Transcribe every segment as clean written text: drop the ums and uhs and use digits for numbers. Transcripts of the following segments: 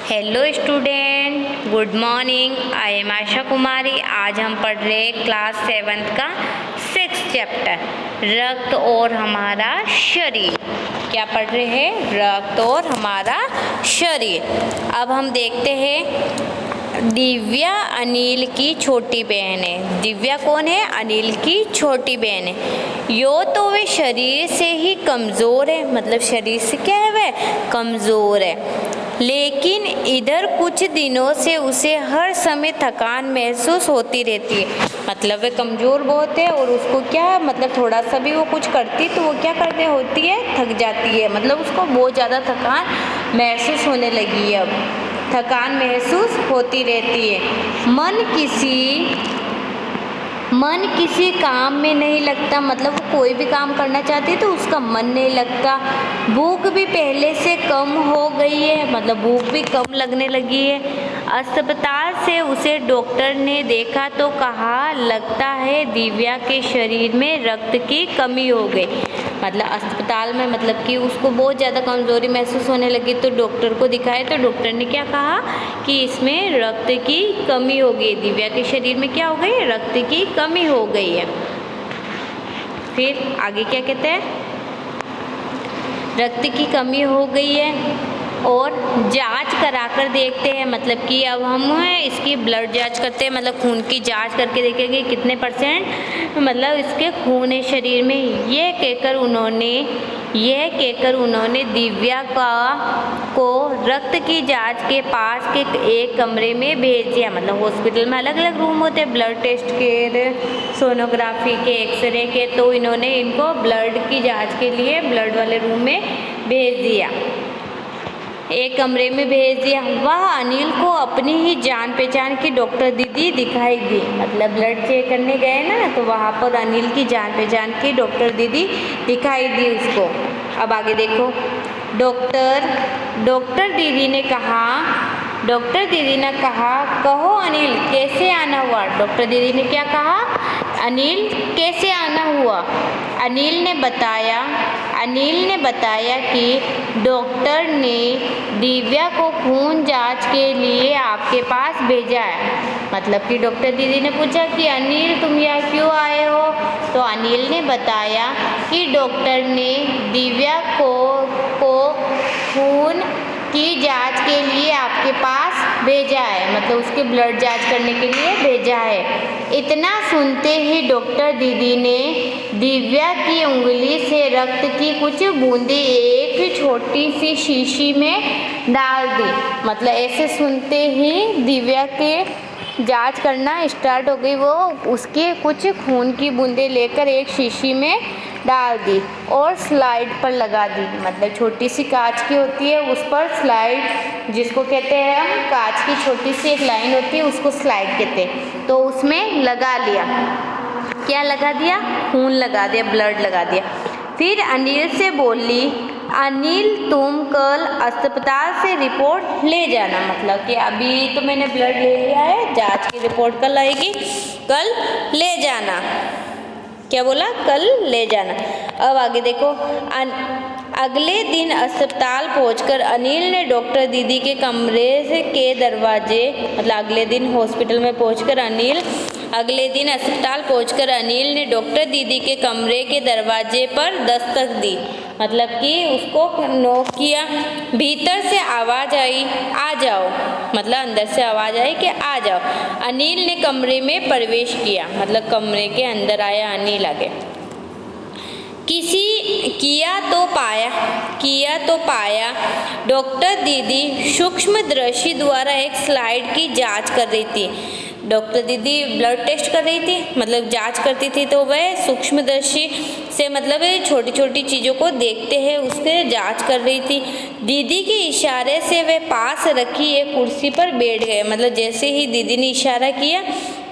Hello student, good morning. I am Asha Kumari. आज हम पढ़ रहे हैं क्लास 7 का 6th चैप्टर, रक्त और हमारा शरीर। क्या पढ़ रहे हैं? रक्त और हमारा शरीर। अब हम देखते हैं, दिव्या अनिल की छोटी बहन है। दिव्या कौन है? अनिल की छोटी बहन है। यो तो वे शरीर से ही कमज़ोर है, मतलब शरीर से क्या है? वह कमज़ोर है, लेकिन इधर कुछ दिनों से उसे हर समय थकान महसूस होती रहती है। मतलब वह कमज़ोर बहुत है और उसको क्या, मतलब थोड़ा सा भी वो कुछ करती तो वो क्या करते होती है? थक जाती है। मतलब उसको बहुत ज़्यादा थकान महसूस होने लगी है। अब थकान महसूस होती रहती है। मन किसी काम में नहीं लगता, मतलब वो कोई भी काम करना चाहती है तो उसका मन नहीं लगता। भूख भी पहले से कम हो गई है, मतलब भूख भी कम लगने लगी है। अस्पताल से उसे डॉक्टर ने देखा तो कहा, लगता है दिव्या के शरीर में रक्त की कमी हो गई। मतलब अस्पताल में, मतलब कि उसको बहुत ज़्यादा कमज़ोरी महसूस होने लगी तो डॉक्टर को दिखाए तो डॉक्टर ने क्या कहा कि इसमें रक्त की कमी हो गई। दिव्या के शरीर में क्या हो गई? रक्त की कमी हो गई है। फिर आगे क्या कहते हैं? रक्त की कमी हो गई है और जांच कराकर देखते हैं, मतलब कि अब हम इसकी ब्लड जांच करते हैं, मतलब खून की जांच करके देखेंगे कितने परसेंट मतलब इसके खून है शरीर में। यह कहकर उन्होंने दिव्या को रक्त की जांच के पास के एक कमरे में भेज दिया। मतलब हॉस्पिटल में अलग अलग रूम होते हैं, ब्लड टेस्ट के, सोनोग्राफी के, एक्सरे के, तो इन्होंने इनको ब्लड की जांच के लिए ब्लड वाले रूम में भेज दिया, एक कमरे में भेज दिया। वह अनिल को अपनी ही जान पहचान की डॉक्टर दीदी दिखाई दी। मतलब ब्लड चेक करने गए ना, तो वहाँ पर अनिल की जान पहचान की डॉक्टर दीदी दिखाई दी उसको। अब आगे देखो, डॉक्टर दीदी ने कहा, कहो अनिल कैसे आना हुआ? डॉक्टर दीदी ने क्या कहा? अनिल कैसे आना हुआ? अनिल ने बताया कि डॉक्टर ने दिव्या को खून जांच के लिए आपके पास भेजा है। मतलब कि डॉक्टर दीदी ने पूछा कि अनिल तुम यहाँ क्यों आए हो? तो अनिल ने बताया कि डॉक्टर ने दिव्या को खून की जांच के लिए आपके पास भेजा है, मतलब उसके ब्लड जांच करने के लिए भेजा है। इतना सुनते ही डॉक्टर दीदी ने दिव्या की उंगली से रक्त की कुछ बूंदें एक छोटी सी शीशी में डाल दी। मतलब ऐसे सुनते ही दिव्या के जांच करना स्टार्ट हो गई। वो उसके कुछ खून की बूंदें लेकर एक शीशी में डाल दी और स्लाइड पर लगा दी। मतलब छोटी सी कांच की होती है, उस पर स्लाइड, जिसको कहते हैं हम, कांच की छोटी सी एक लाइन होती है, उसको स्लाइड कहते हैं। तो उसमें लगा लिया। क्या लगा दिया? खून लगा दिया, ब्लड लगा दिया। फिर अनिल से बोली, अनिल तुम कल अस्पताल से रिपोर्ट ले जाना। मतलब कि अभी तो मैंने ब्लड ले लिया है, जांच की रिपोर्ट कल आएगी, कल ले जाना। क्या बोला? कल ले जाना। अब आगे देखो, अगले दिन अस्पताल पहुंचकर अनिल ने डॉक्टर दीदी के कमरे के दरवाजे, मतलब अगले दिन हॉस्पिटल में पहुंचकर अगले दिन अस्पताल पहुंचकर अनिल ने डॉक्टर दीदी के कमरे के दरवाजे पर दस्तक दी। मतलब कि उसको नॉक किया। भीतर से आवाज़ आई, आ जाओ। मतलब अंदर से आवाज़ आई कि आ जाओ। अनिल ने कमरे में प्रवेश किया, मतलब कमरे के अंदर आया अनिल। आगे किया तो पाया डॉक्टर दीदी सूक्ष्मदर्शी द्वारा एक स्लाइड की जांच कर रही थी। डॉक्टर दीदी ब्लड टेस्ट कर रही थी, मतलब जांच करती थी, तो वह सूक्ष्मदर्शी से, मतलब छोटी छोटी चीज़ों को देखते हैं, उससे जांच कर रही थी। दीदी के इशारे से वह पास रखी एक कुर्सी पर बैठ गए। मतलब जैसे ही दीदी ने इशारा किया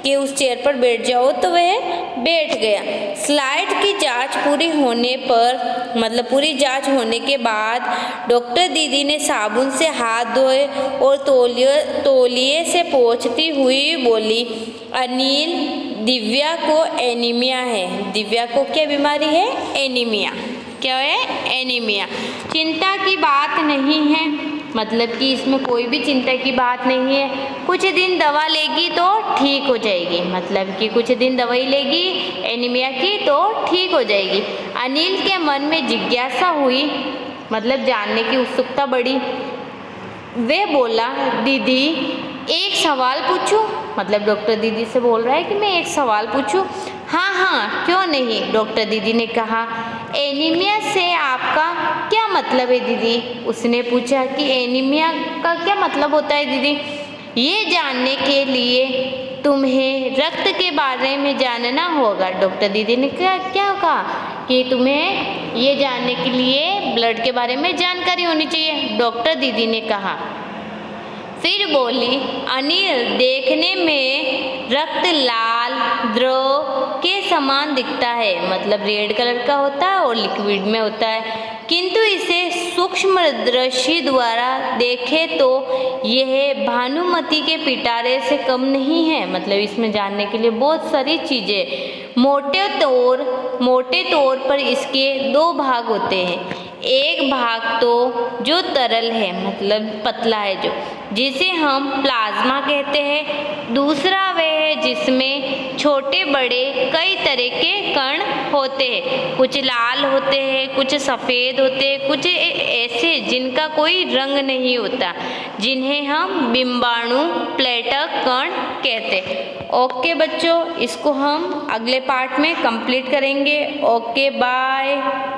कि उस चेयर पर बैठ जाओ, तो वह बैठ गया। स्लाइड की जांच पूरी होने पर, मतलब पूरी जांच होने के बाद डॉक्टर दीदी ने साबुन से हाथ धोए और तौलिए से पोंछती हुई बोली, अनिल दिव्या को एनीमिया है। दिव्या को क्या बीमारी है? एनीमिया। क्या है? एनीमिया। चिंता की बात नहीं है, मतलब कि इसमें कोई भी चिंता की बात नहीं है, कुछ दिन दवा लेगी तो ठीक हो जाएगी, मतलब कि कुछ दिन दवाई लेगी एनीमिया की तो ठीक हो जाएगी। अनिल के मन में जिज्ञासा हुई, मतलब जानने की उत्सुकता बढ़ी। वे बोला, दीदी एक सवाल पूछूं? मतलब डॉक्टर दीदी से बोल रहा है कि मैं एक सवाल पूछूं? हाँ हाँ क्यों नहीं, डॉक्टर दीदी ने कहा। एनीमिया से आपका क्या मतलब है दीदी? उसने पूछा कि एनीमिया का क्या मतलब होता है दीदी? ये जानने के लिए तुम्हें रक्त के बारे में जानना होगा। डॉक्टर दीदी ने क्या कहा कि तुम्हें ये जानने के लिए ब्लड के बारे में जानकारी होनी चाहिए, डॉक्टर दीदी ने कहा। फिर बोली, अनिल देखने में रक्त लाल द्रव के समान दिखता है, मतलब रेड कलर का होता है और लिक्विड में होता है, किंतु इसे सूक्ष्मदर्शी द्वारा देखे तो यह भानुमति के पिटारे से कम नहीं है। मतलब इसमें जानने के लिए बहुत सारी चीज़ें। मोटे तौर पर इसके दो भाग होते हैं। एक भाग तो जो तरल है, मतलब पतला है जो, जिसे हम प्लाज्मा कहते हैं। दूसरा वह है जिसमें छोटे बड़े कई तरह के कण होते हैं, कुछ लाल होते हैं, कुछ सफ़ेद होते हैं, कुछ ऐसे जिनका कोई रंग नहीं होता, जिन्हें हम बिंबाणु प्लेटक कण कहते हैं। ओके बच्चों, इसको हम अगले पार्ट में कंप्लीट करेंगे। Okay bye.